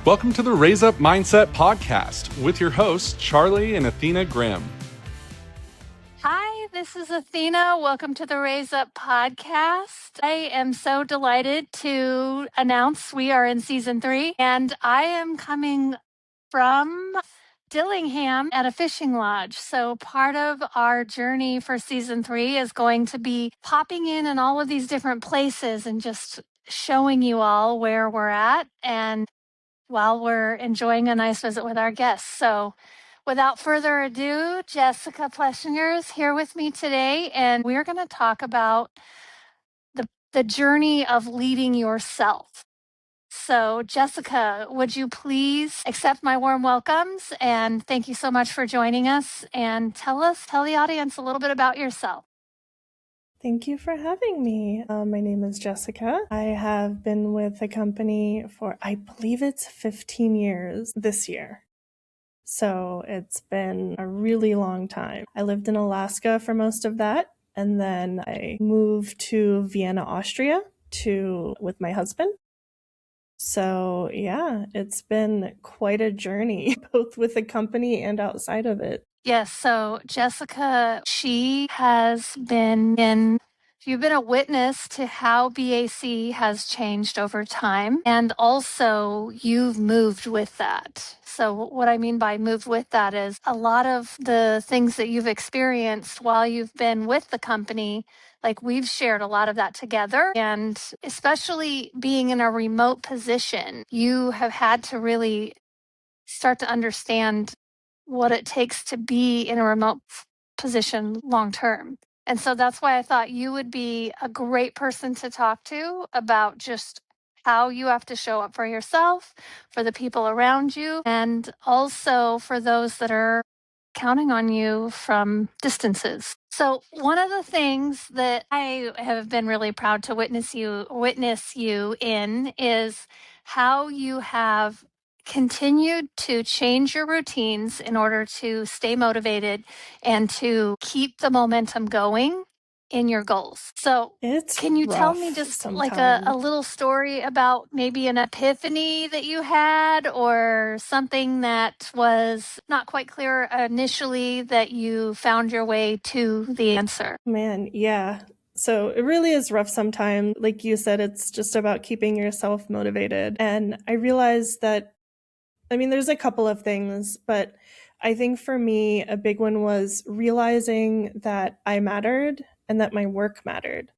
Welcome to the Raise Up Mindset podcast with your hosts, Charlie and Athena Grimm. Hi, this is Athena. Welcome to the Raise Up podcast. I am so delighted to announce we are in season 3, and I am coming from Dillingham at a fishing lodge. So part of our journey for season 3 is going to be popping in all of these different places and just showing you all where we're at and while we're enjoying a nice visit with our guests. So without further ado, Jessica Plesinger is here with me today, and we're going to talk about the journey of leading yourself. So, Jessica, would you please accept my warm welcomes, and thank you so much for joining us, and tell the audience a little bit about yourself. Thank you for having me. My name is Jessica. I have been with the company for, I believe it's 15 years this year. So it's been a really long time. I lived in Alaska for most of that, and then I moved to Vienna, Austria with my husband. So yeah, it's been quite a journey, both with the company and outside of it. Yes, so Jessica, you've been a witness to how BAC has changed over time, and also you've moved with that. So what I mean by moved with that is a lot of the things that you've experienced while you've been with the company, like we've shared a lot of that together. And especially being in a remote position, you have had to really start to understand what it takes to be in a remote position long term. And so that's why I thought you would be a great person to talk to about just how you have to show up for yourself, for the people around you, and also for those that are counting on you from distances. So one of the things that I have been really proud to witness you in is how you have continued to change your routines in order to stay motivated and to keep the momentum going in your goals. So can you tell me just like a little story about maybe an epiphany that you had or something that was not quite clear initially that you found your way to the answer? Man, yeah. So it really is rough sometimes. Like you said, it's just about keeping yourself motivated. And I realized that, there's a couple of things, but I think for me, a big one was realizing that I mattered and that my work mattered.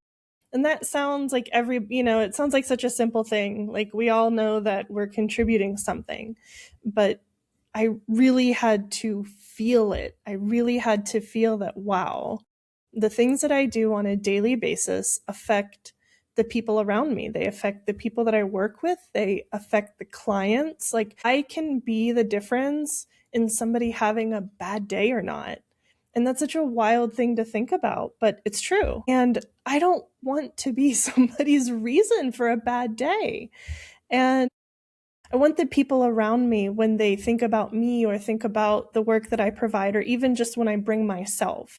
And that sounds like it sounds like such a simple thing. Like we all know that we're contributing something, but I really had to feel it. I really had to feel that, wow, the things that I do on a daily basis affect the people around me. They affect the people that I work with. They affect the clients. Like I can be the difference in somebody having a bad day or not. And that's such a wild thing to think about, but it's true. And I don't want to be somebody's reason for a bad day. And I want the people around me, when they think about me or think about the work that I provide, or even just when I bring myself,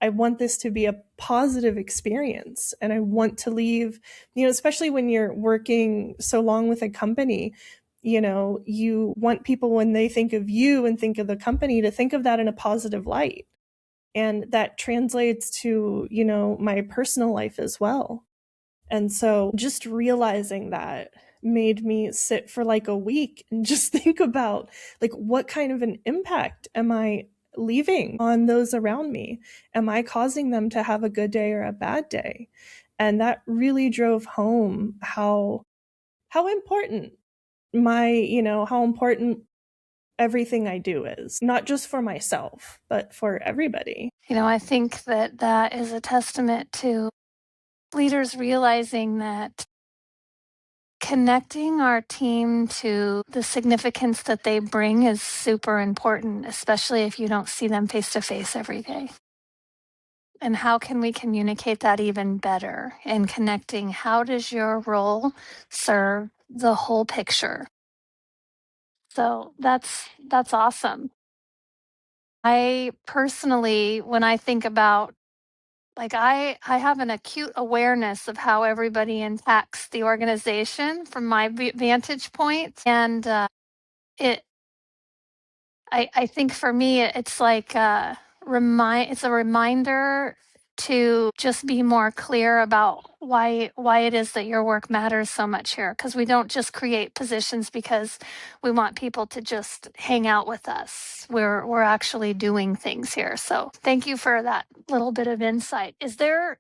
I want this to be a positive experience. And I want to leave, especially when you're working so long with a company, you want people, when they think of you and think of the company, to think of that in a positive light. And that translates to, my personal life as well. And so just realizing that made me sit for like a week and just think about, like, what kind of an impact am I leaving on those around me? Am I causing them to have a good day or a bad day? And that really drove home how important how important everything I do is, not just for myself, but for everybody. I think that is a testament to leaders realizing that connecting our team to the significance that they bring is super important, especially if you don't see them face to face every day. And how can we communicate that even better in connecting? How does your role serve the whole picture? So that's awesome. I personally, when I think about, like, I have an acute awareness of how everybody impacts the organization from my vantage point. And I think for me, it's like it's a reminder to just be more clear about why it is that your work matters so much here. Because we don't just create positions because we want people to just hang out with us. We're actually doing things here. So thank you for that little bit of insight. Is there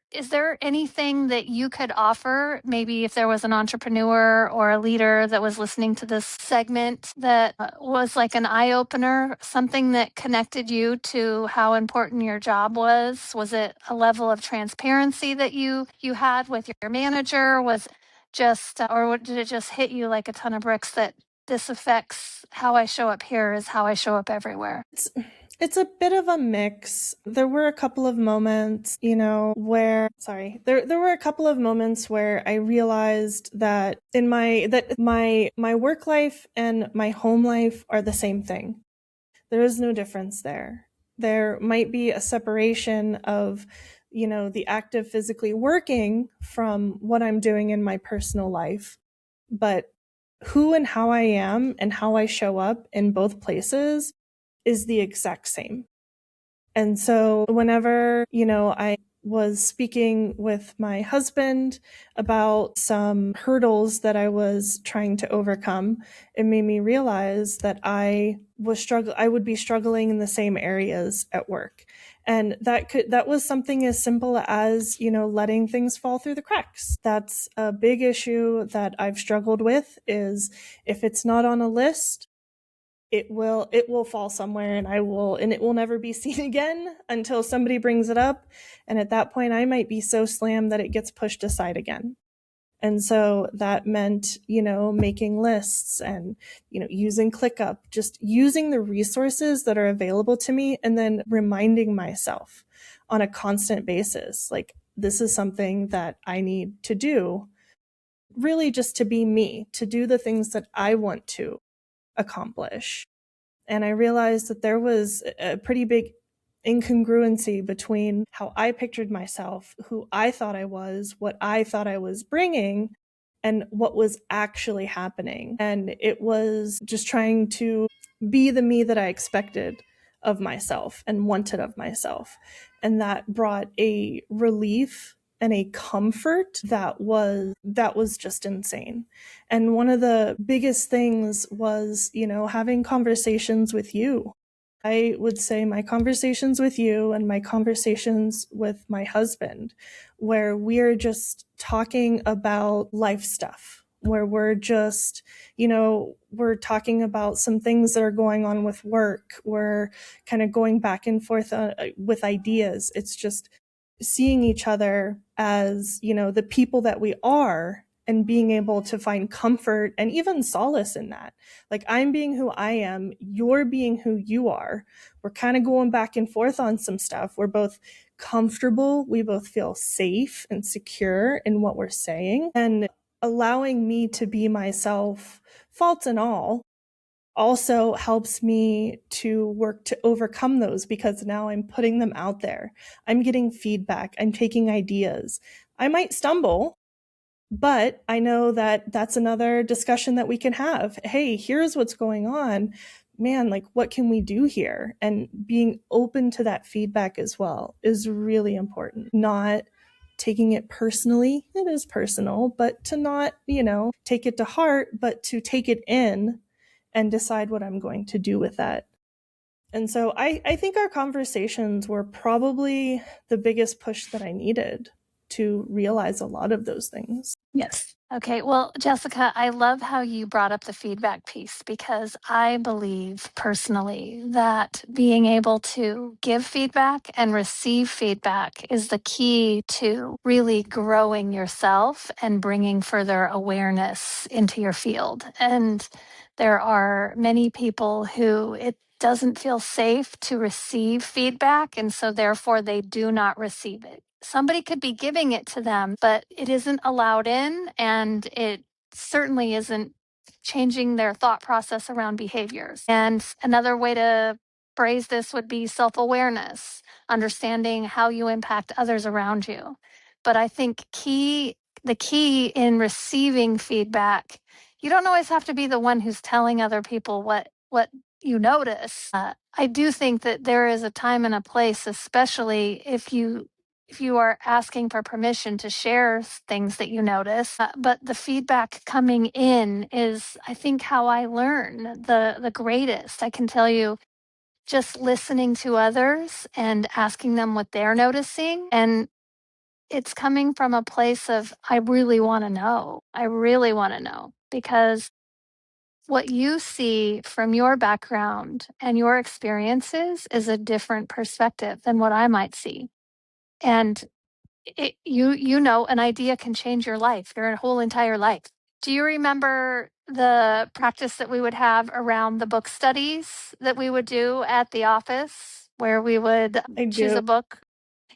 anything that you could offer? Maybe if there was an entrepreneur or a leader that was listening to this segment that was like an eye opener, something that connected you to how important your job was? Was it a level of transparency that you had with your manager? Was just or did it just hit you like a ton of bricks that this affects how I show up here is how I show up everywhere? It's a bit of a mix. There were a couple of moments, where there were a couple of moments where I realized that my work life and my home life are the same thing. There is no difference there. There might be a separation of, the act of physically working from what I'm doing in my personal life. But who and how I am and how I show up in both places is the exact same. And so whenever, I was speaking with my husband about some hurdles that I was trying to overcome, it made me realize that I would be struggling in the same areas at work. And that was something as simple as, letting things fall through the cracks. That's a big issue that I've struggled with, is if it's not on a list, it will fall somewhere, and it will never be seen again until somebody brings it up. And at that point, I might be so slammed that it gets pushed aside again. And so that meant, making lists and, using ClickUp, just using the resources that are available to me, and then reminding myself on a constant basis, like, this is something that I need to do, really just to be me, to do the things that I want to accomplish. And I realized that there was a pretty big incongruency between how I pictured myself, who I thought I was, what I thought I was bringing, and what was actually happening. And it was just trying to be the me that I expected of myself and wanted of myself. And that brought a relief and a comfort that was just insane. And one of the biggest things was, having conversations with you. I would say my conversations with you and my conversations with my husband, where we're just talking about life stuff, where we're just, we're talking about some things that are going on with work. We're kind of going back and forth with ideas. It's just seeing each other as, the people that we are, and being able to find comfort and even solace in that. Like, I'm being who I am, you're being who you are. We're kind of going back and forth on some stuff. We're both comfortable. We both feel safe and secure in what we're saying, and allowing me to be myself, faults and all, also helps me to work to overcome those, because now I'm putting them out there. I'm getting feedback. I'm taking ideas. I might stumble, but I know that that's another discussion that we can have. Hey, here's what's going on. Man, like, what can we do here? And being open to that feedback as well is really important. Not taking it personally. It is personal, but to not, take it to heart, but to take it in and decide what I'm going to do with that. And so I think our conversations were probably the biggest push that I needed to realize a lot of those things. Yes. Okay. Well, Jessica, I love how you brought up the feedback piece, because I believe personally that being able to give feedback and receive feedback is the key to really growing yourself and bringing further awareness into your field. And there are many people who it doesn't feel safe to receive feedback, and so therefore they do not receive it. Somebody could be giving it to them, but it isn't allowed in, and it certainly isn't changing their thought process around behaviors. And another way to phrase this would be self-awareness, understanding how you impact others around you. But I think the key in receiving feedback you don't always have to be the one who's telling other people what you notice. I do think that there is a time and a place, especially if you are asking for permission to share things that you notice. But the feedback coming in is, I think, how I learn the greatest. I can tell you, just listening to others and asking them what they're noticing, and it's coming from a place of, I really want to know. I really want to know, because what you see from your background and your experiences is a different perspective than what I might see. And you know, an idea can change your life, your whole entire life. Do you remember the practice that we would have around the book studies that we would do at the office, where we would I choose do. a book?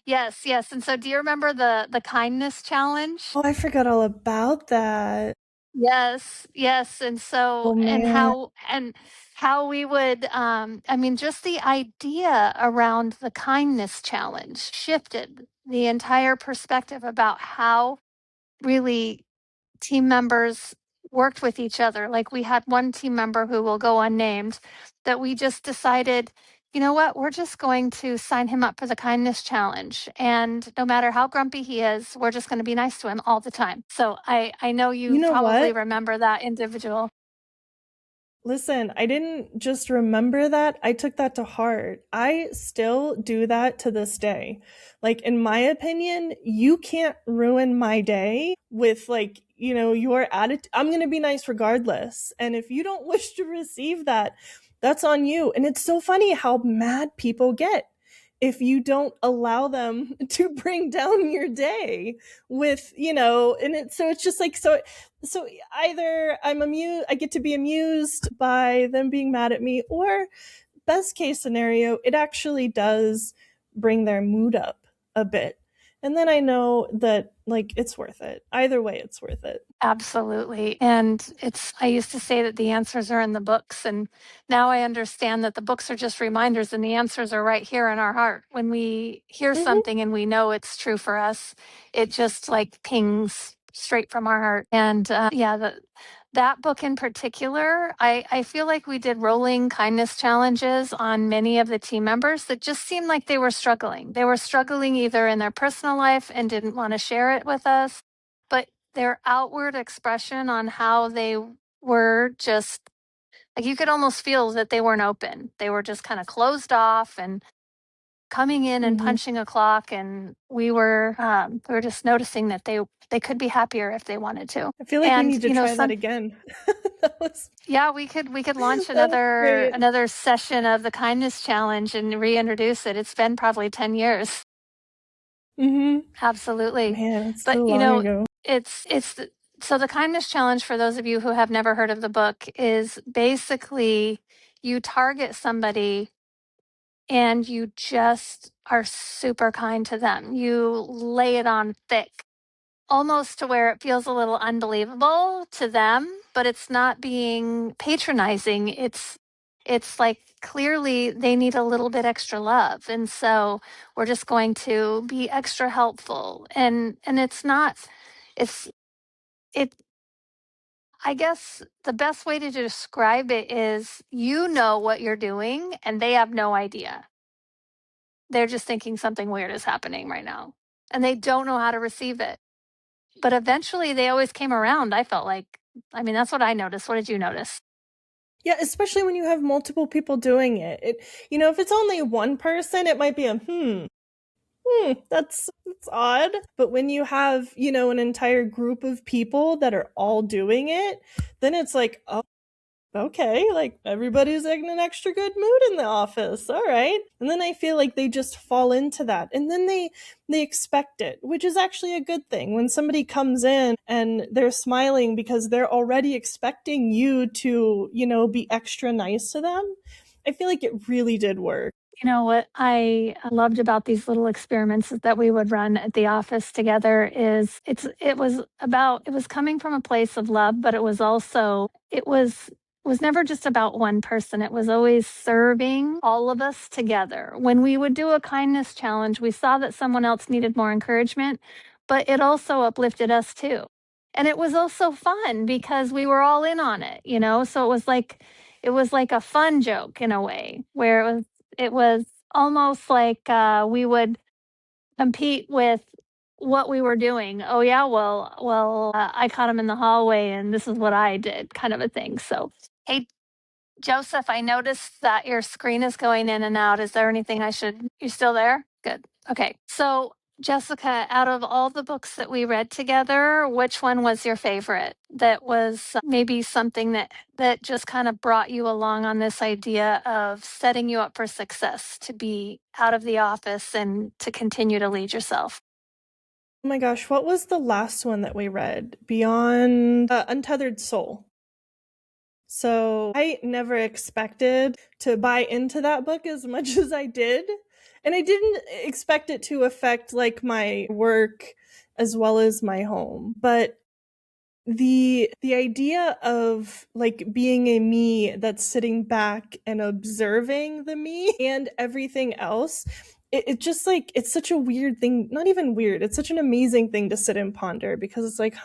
Yes, yes. And so do you remember the kindness challenge? Oh, I forgot all about that. Yes, yes. And so, Oh man. and how we would, I mean, just the idea around the kindness challenge shifted the entire perspective about how really team members worked with each other. Like, we had one team member who will go unnamed, that we just decided, you know what, we're just going to sign him up for the kindness challenge. And no matter how grumpy he is, we're just going to be nice to him all the time. So I know You you know probably what? remember that individual. Listen, I didn't just remember that, I took that to heart. I still do that to this day. Like, in my opinion, you can't ruin my day with, like, your attitude. I'm going to be nice regardless. And if you don't wish to receive that, that's on you. And it's so funny how mad people get if you don't allow them to bring down your day with, and it's just like, so either I get to be amused by them being mad at me, or best case scenario, it actually does bring their mood up a bit. And then I know that, like, it's worth it. Either way, it's worth it. Absolutely. And I used to say that the answers are in the books. And now I understand that the books are just reminders, and the answers are right here in our heart. When we hear Hmm. something and we know it's true for us, it just like pings straight from our heart. And yeah, that book in particular, I feel like we did rolling kindness challenges on many of the team members that just seemed like they were struggling. They were struggling either in their personal life and didn't want to share it with us, but their outward expression on how they were just, like, you could almost feel that they weren't open. They were just kind of closed off and coming in and Hmm. punching a clock. And we were just noticing that they could be happier if they wanted to. I feel like we And need to try that again. that was yeah, we could launch that was great. another session of the kindness challenge and reintroduce it. It's been probably 10 years. Hmm. Absolutely. Man, it's But so long ago. so the kindness challenge, for those of you who have never heard of the book, is basically you target somebody and you just are super kind to them. You lay it on thick, almost to where it feels a little unbelievable to them, but it's not being patronizing. It's like, clearly they need a little bit extra love, and so we're just going to be extra helpful. And it's not, it's it I guess the best way to describe it is, you know what you're doing and they have no idea. They're just thinking something weird is happening right now, and they don't know how to receive it. But eventually they always came around, I felt like. I mean, that's what I noticed. What did you notice? Yeah, especially when you have multiple people doing it. If it's only one person, it might be that's odd. But when you have, an entire group of people that are all doing it, then it's like, oh, okay, like, everybody's in an extra good mood in the office. All right. And then I feel like they just fall into that. And then they expect it, which is actually a good thing. When somebody comes in and they're smiling because they're already expecting you to, be extra nice to them, I feel like it really did work. You know what I loved about these little experiments that we would run at the office together is, it was coming from a place of love, but it was never just about one person. It was always serving all of us together. When we would do a kindness challenge, we saw that someone else needed more encouragement, but it also uplifted us too. And it was also fun because we were all in on it, you know? So it was like a fun joke in a way where it was almost like we would compete with what we were doing. Oh yeah, I caught him in the hallway and this is what I did, kind of a thing. So, hey, Joseph, I noticed that your screen is going in and out. Is there anything you still there? Good. Okay. So, Jessica, out of all the books that we read together, which one was your favorite? That was maybe something that just kind of brought you along on this idea of setting you up for success, to be out of the office and to continue to lead yourself. Oh my gosh, what was the last one that we read? Beyond Untethered Soul. So I never expected to buy into that book as much as I did. And I didn't expect it to affect like my work as well as my home. But the idea of like being a me that's sitting back and observing the me and everything else, it just like, it's such a weird thing. Not even weird, it's such an amazing thing to sit and ponder, because it's like,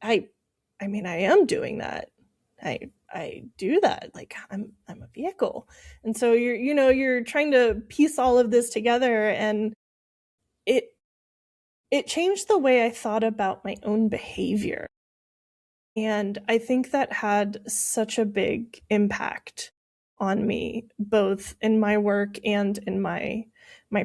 I I mean, I am doing that. I do that. Like I'm a vehicle. And so you're trying to piece all of this together, and it it changed the way I thought about my own behavior. And I think that had such a big impact on me, both in my work and in my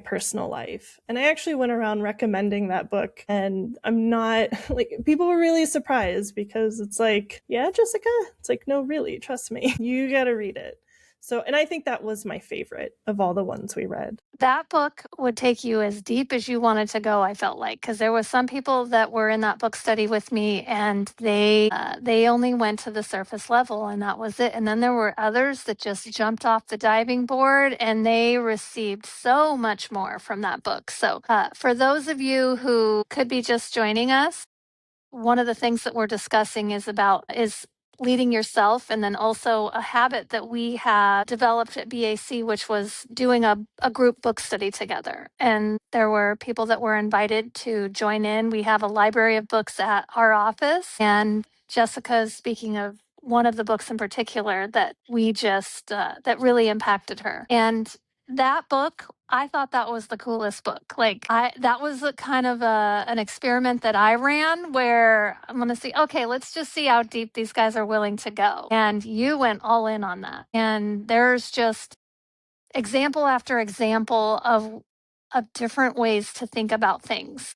personal life. And I actually went around recommending that book, and I'm not like, people were really surprised, because it's like, yeah, Jessica, it's like, no, really, trust me, you got to read it. So, and I think that was my favorite of all the ones we read. That book would take you as deep as you wanted to go, I felt like, because there were some people that were in that book study with me, and they only went to the surface level, and that was it. And then there were others that just jumped off the diving board, and they received so much more from that book. So for those of you who could be just joining us, one of the things that we're discussing is leading yourself, and then also a habit that we had developed at BAC, which was doing a group book study together. And there were people that were invited to join in. We have a library of books at our office, and Jessica is speaking of one of the books in particular that we just that really impacted her. And that book, I thought that was the coolest book. Like that was a kind of an experiment that I ran, where I'm going to see, okay, let's just see how deep these guys are willing to go. And you went all in on that. And there's just example after example of different ways to think about things,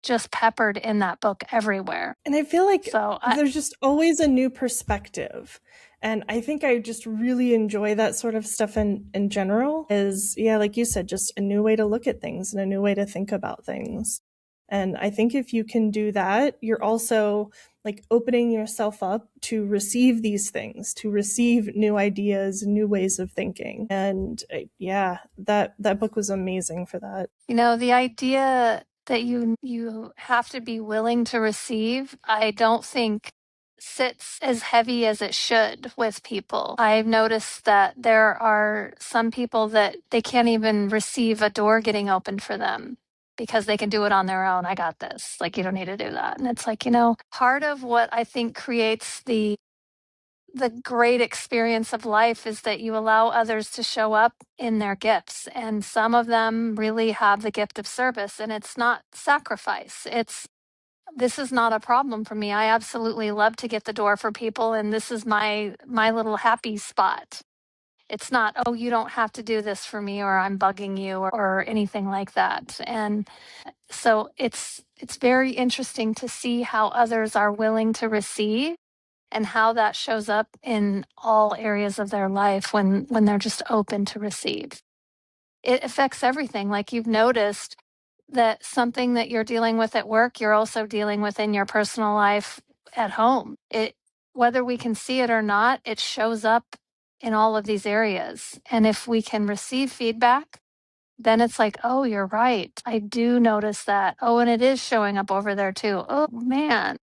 just peppered in that book everywhere. And I feel like there's just always a new perspective. And I think I just really enjoy that sort of stuff in general. Is, yeah, like you said, just a new way to look at things and a new way to think about things. And I think if you can do that, you're also like opening yourself up to receive these things, to receive new ideas, new ways of thinking. And yeah, that book was amazing for that. You know, the idea that you have to be willing to receive, I don't think sits as heavy as it should with people. I've noticed that there are some people that they can't even receive a door getting opened for them because they can do it on their own. I got this. Like, you don't need to do that. And it's like, you know, part of what I think creates the great experience of life is that you allow others to show up in their gifts. And some of them really have the gift of service, and it's not sacrifice. This is not a problem for me. I absolutely love to get the door for people, and this is my little happy spot. It's not, oh, you don't have to do this for me, or I'm bugging you, or anything like that. And so it's very interesting to see how others are willing to receive, and how that shows up in all areas of their life when they're just open to receive. It affects everything. Like, you've noticed that something that you're dealing with at work, you're also dealing with in your personal life at home. Whether we can see it or not, it shows up in all of these areas. And if we can receive feedback, then it's like, oh, you're right. I do notice that. Oh, and it is showing up over there too. Oh, man.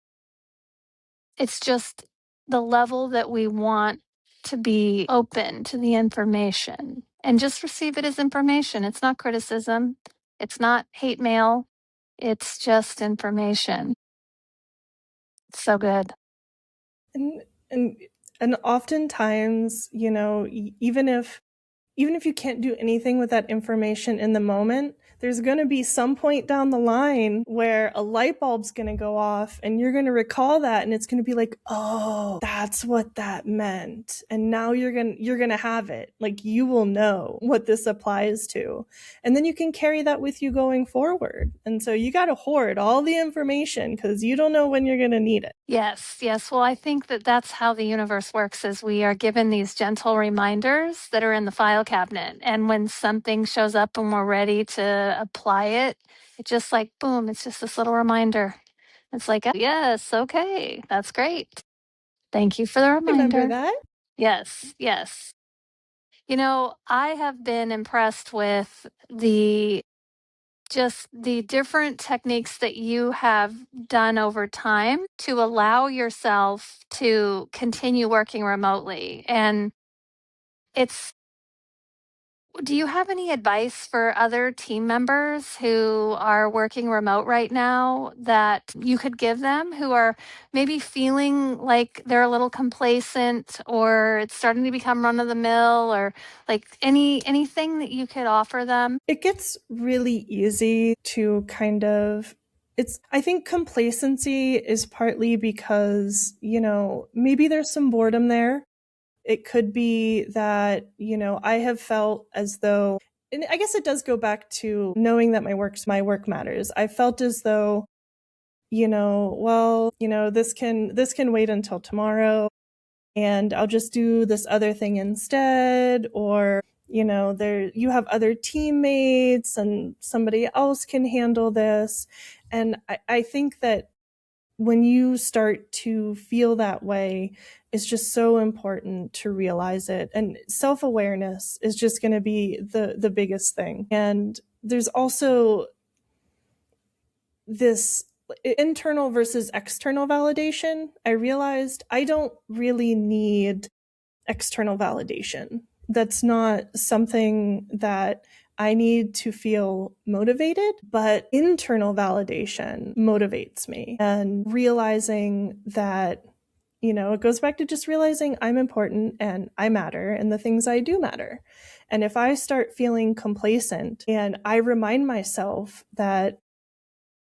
It's just the level that we want to be open to the information and just receive it as information. It's not criticism. It's not hate mail. It's just information. So good. And and and oftentimes, even if you can't do anything with that information in the moment, there's going to be some point down the line where a light bulb's going to go off and you're going to recall that, and it's going to be like, oh, that's what that meant. And now you're going to have it. Like, you will know what this applies to. And then you can carry that with you going forward. And so you got to hoard all the information because you don't know when you're going to need it. Yes, yes. Well, I think that that's how the universe works, is we are given these gentle reminders that are in the file cabinet. And when something shows up and we're ready to apply it, it's just like, boom, it's just this little reminder. It's like, yes, okay, that's great. Thank you for the Remember reminder. that? Yes, yes. You know, I have been impressed with the different techniques that you have done over time to allow yourself to continue working remotely. And do you have any advice for other team members who are working remote right now that you could give them, who are maybe feeling like they're a little complacent, or it's starting to become run of the mill, or like anything that you could offer them? It gets really easy to I think complacency is partly because, maybe there's some boredom there. It could be that, I have felt as though, and I guess it does go back to knowing that my work matters. I felt as though, this can wait until tomorrow, and I'll just do this other thing instead. Or, you have other teammates and somebody else can handle this. And I think that when you start to feel that way, it's just so important to realize it. And self-awareness is just going to be the biggest thing. And there's also this internal versus external validation. I realized I don't really need external validation. That's not something that I need to feel motivated, but internal validation motivates me. And realizing that, it goes back to just realizing I'm important and I matter and the things I do matter. And if I start feeling complacent and I remind myself that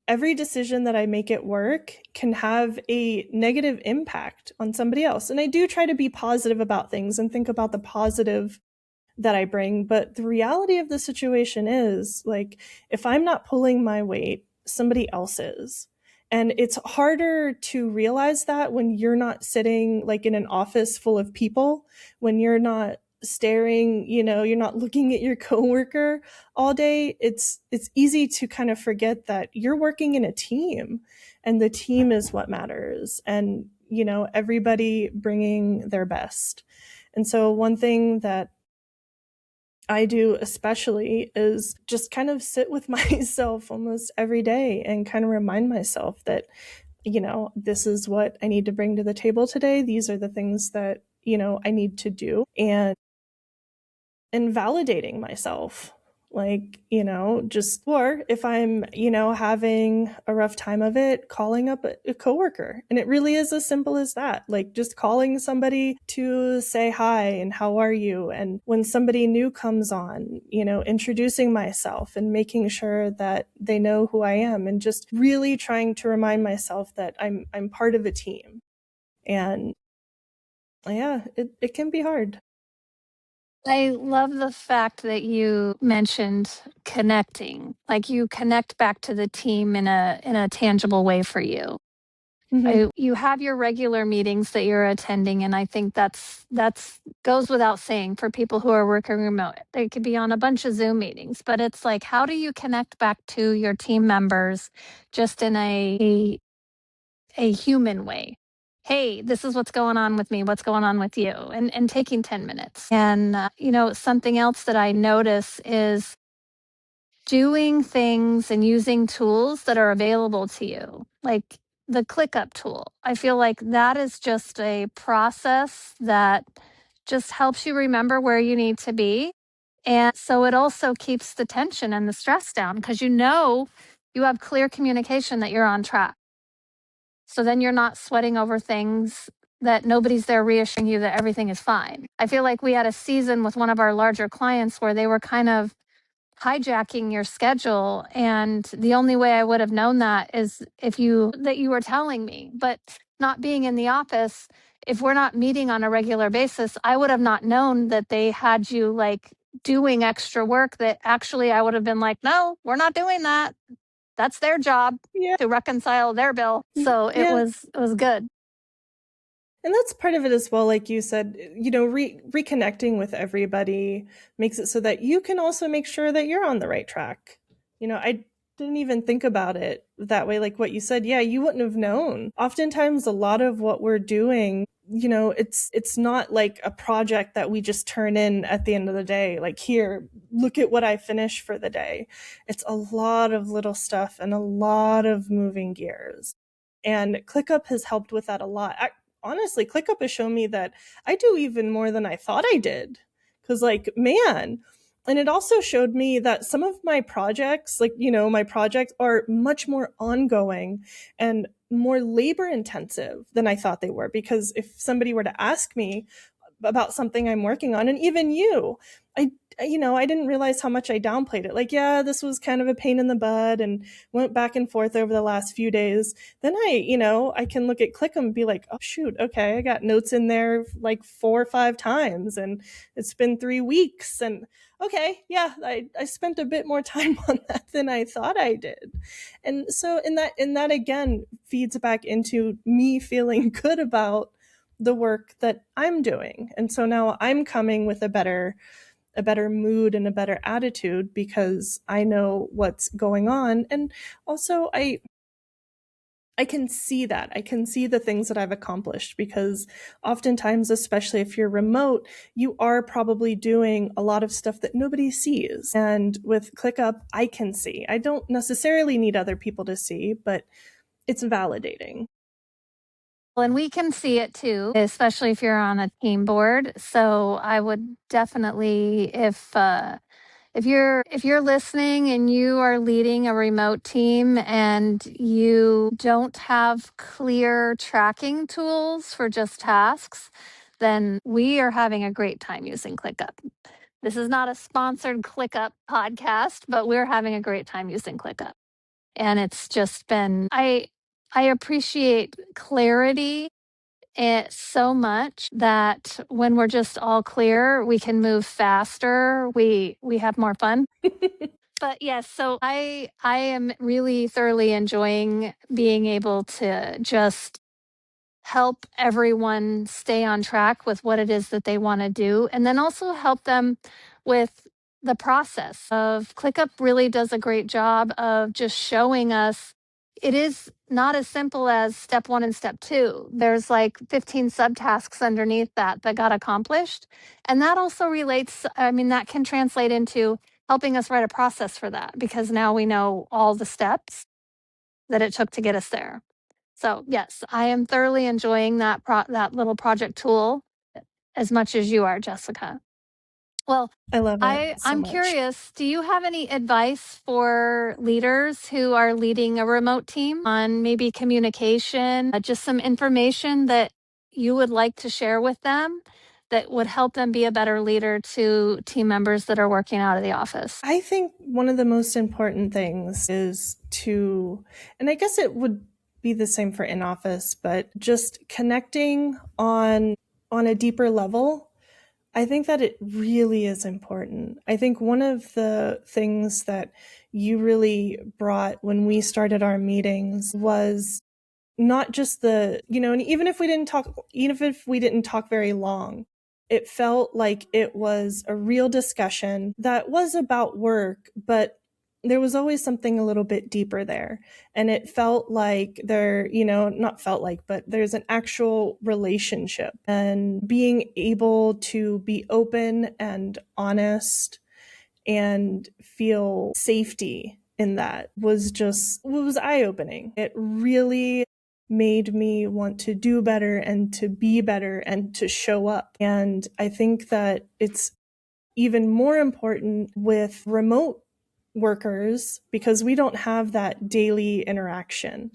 every decision that I make at work can have a negative impact on somebody else. And I do try to be positive about things and think about the positive that I bring. But the reality of the situation is, like, if I'm not pulling my weight, somebody else is. And it's harder to realize that when you're not sitting like in an office full of people, when you're not staring, you're not looking at your coworker all day. It's easy to kind of forget that you're working in a team, and the team is what matters, and everybody bringing their best. And so one thing that I do especially is just kind of sit with myself almost every day and kind of remind myself that, this is what I need to bring to the table today. These are the things that, I need to do. And validating myself, like, just, or if I'm, having a rough time of it, calling up a coworker. And it really is as simple as that, like just calling somebody to say hi and how are you. And when somebody new comes on, introducing myself and making sure that they know who I am, and just really trying to remind myself that I'm part of a team. And yeah, it can be hard. I love the fact that you mentioned connecting, like you connect back to the team in a tangible way for you. Mm-hmm. You have your regular meetings that you're attending, and I think that's goes without saying for people who are working remote. They could be on a bunch of Zoom meetings, but it's like, how do you connect back to your team members just in a human way? Hey, this is what's going on with me. What's going on with you? And taking 10 minutes. And something else that I notice is doing things and using tools that are available to you, like the ClickUp tool. I feel like that is just a process that just helps you remember where you need to be. And so it also keeps the tension and the stress down because you have clear communication that you're on track. So then you're not sweating over things that nobody's there reassuring you that everything is fine. I feel like we had a season with one of our larger clients where they were kind of hijacking your schedule, and the only way I would have known that is if you were telling me. But not being in the office, if we're not meeting on a regular basis, I would have not known that they had you like doing extra work that actually I would have been like, no, we're not doing that. That's their job Yeah. to reconcile their bill. So it Yeah. was good. And that's part of it as well. Like you said, reconnecting with everybody makes it so that you can also make sure that you're on the right track. I didn't even think about it that way. Like what you said, yeah, you wouldn't have known. Oftentimes, a lot of what we're doing, it's not like a project that we just turn in at the end of the day. Like, here, look at what I finished for the day. It's a lot of little stuff and a lot of moving gears. And ClickUp has helped with that a lot. Honestly, ClickUp has shown me that I do even more than I thought I did. Because, like, man, and it also showed me that some of my projects, my projects are much more ongoing and more labor intensive than I thought they were. Because if somebody were to ask me about something I'm working on, and even I didn't realize how much I downplayed it. Like, yeah, this was kind of a pain in the butt and went back and forth over the last few days. Then I can look at ClickUp and be like, oh shoot, okay, I got notes in there like 4 or 5 times and it's been 3 weeks. And okay, yeah, I spent a bit more time on that than I thought I did. And so in that again feeds back into me feeling good about the work that I'm doing. And so now I'm coming with a better mood and a better attitude because I know what's going on. And also I can see that. I can see the things that I've accomplished because oftentimes, especially if you're remote, you are probably doing a lot of stuff that nobody sees. And with ClickUp, I can see. I don't necessarily need other people to see, but it's validating. And we can see it too, especially if you're on a team board. So I would definitely, if you're listening and you are leading a remote team and you don't have clear tracking tools for just tasks, then we are having a great time using ClickUp. This is not a sponsored ClickUp podcast, but we're having a great time using ClickUp. And it's just been I appreciate clarity so much that when we're just all clear, we can move faster. We have more fun. But yes, so I am really thoroughly enjoying being able to just help everyone stay on track with what it is that they want to do, and then also help them with the process of ClickUp really does a great job of just showing us it is not as simple as step 1 and step 2. There's like 15 subtasks underneath that got accomplished. And that also relates, I mean, that can translate into helping us write a process for that because now we know all the steps that it took to get us there. So yes, I am thoroughly enjoying that little project tool as much as you are, Jessica. Well, I love it so I'm much. curious, do you have any advice for leaders who are leading a remote team on maybe communication, just some information that you would like to share with them that would help them be a better leader to team members that are working out of the office? I think one of the most important things is and I guess it would be the same for in office, but just connecting on a deeper level. I think that it really is important. I think one of the things that you really brought when we started our meetings was not just and even if we didn't talk very long, it felt like it was a real discussion that was about work, but there was always something a little bit deeper there. And it felt like not felt like, but there's an actual relationship, and being able to be open and honest and feel safety in that was eye-opening. It really made me want to do better and to be better and to show up. And I think that it's even more important with remote workers because we don't have that daily interaction,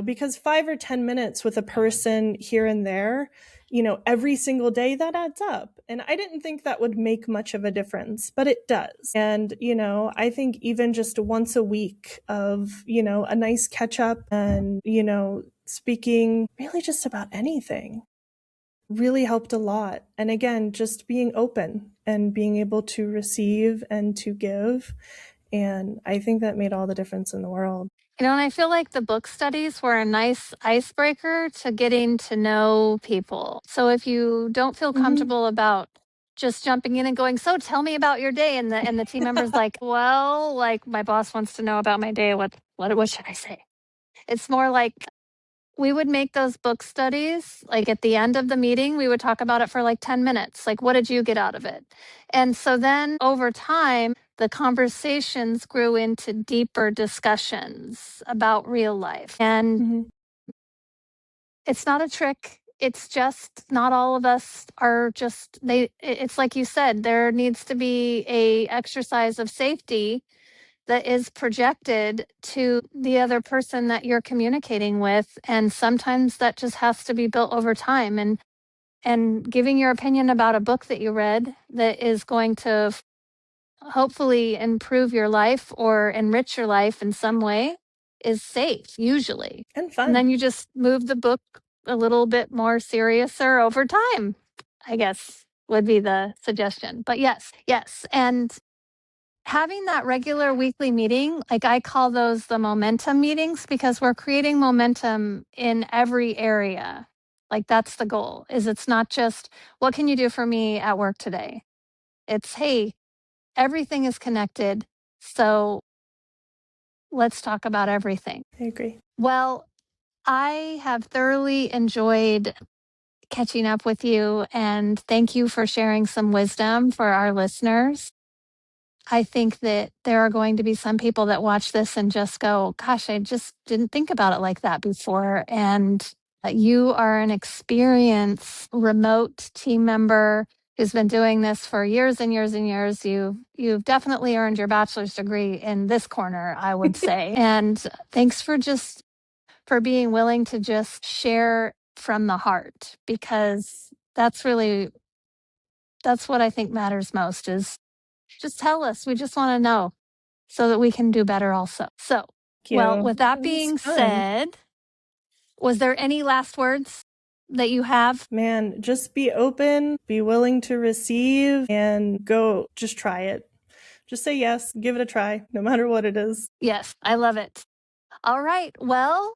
because 5 or 10 minutes with a person here and there, every single day, that adds up. And I didn't think that would make much of a difference, but it does. And, I think even just once a week of, a nice catch up and, speaking really just about anything really helped a lot. And again, just being open and being able to receive and to give. And I think that made all the difference in the world. And I feel like the book studies were a nice icebreaker to getting to know people. So if you don't feel comfortable about just jumping in and going, so tell me about your day, and the team member's like, well, like my boss wants to know about my day. What should I say? It's more like we would make those book studies, like at the end of the meeting, we would talk about it for like 10 minutes. Like, what did you get out of it? And so then over time, the conversations grew into deeper discussions about real life. And it's not a trick. It's just not all of us are just it's like you said, there needs to be a exercise of safety that is projected to the other person that you're communicating with, and sometimes that just has to be built over time. And giving your opinion about a book that you read that is going to hopefully improve your life or enrich your life in some way is safe usually, and fun. And then you just move the book a little bit more seriouser over time, I guess would be the suggestion. But yes. And having that regular weekly meeting, like I call those the momentum meetings, because we're creating momentum in every area. Like that's the goal. Is it's not just, what can you do for me at work today? It's, hey, everything is connected. So let's talk about everything. I agree. Well, I have thoroughly enjoyed catching up with you, and thank you for sharing some wisdom for our listeners. I think that there are going to be some people that watch this and just go, gosh, I just didn't think about it like that before. And you are an experienced remote team member who's been doing this for years and years and years. You've definitely earned your bachelor's degree in this corner, I would say. And thanks for being willing to just share from the heart, because that's what I think matters most, is just tell us. We just want to know so that we can do better also. So, well, with that being said, was there any last words that you have? Man, just be open, be willing to receive, and go. Just try it. Just say yes, give it a try, no matter what it is. Yes, I love it. All right. Well,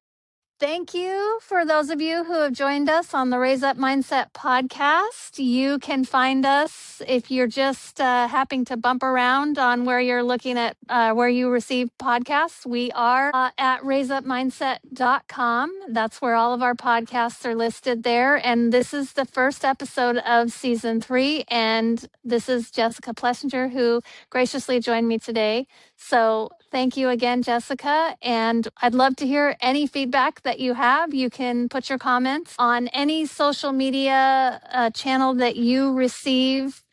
thank you for those of you who have joined us on the Raise Up Mindset podcast. You can find us if you're just happening to bump around on where you're looking at where you receive podcasts. We are at raiseupmindset.com. That's where all of our podcasts are listed there. And this is the first episode of season 3. And this is Jessica Plesinger, who graciously joined me today. So thank you again, Jessica. And I'd love to hear any feedback that you have. You can put your comments on any social media channel that you receive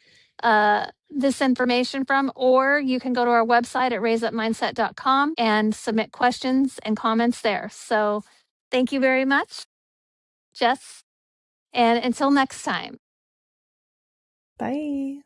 this information from, or you can go to our website at raiseupmindset.com and submit questions and comments there. So thank you very much, Jess. And until next time. Bye.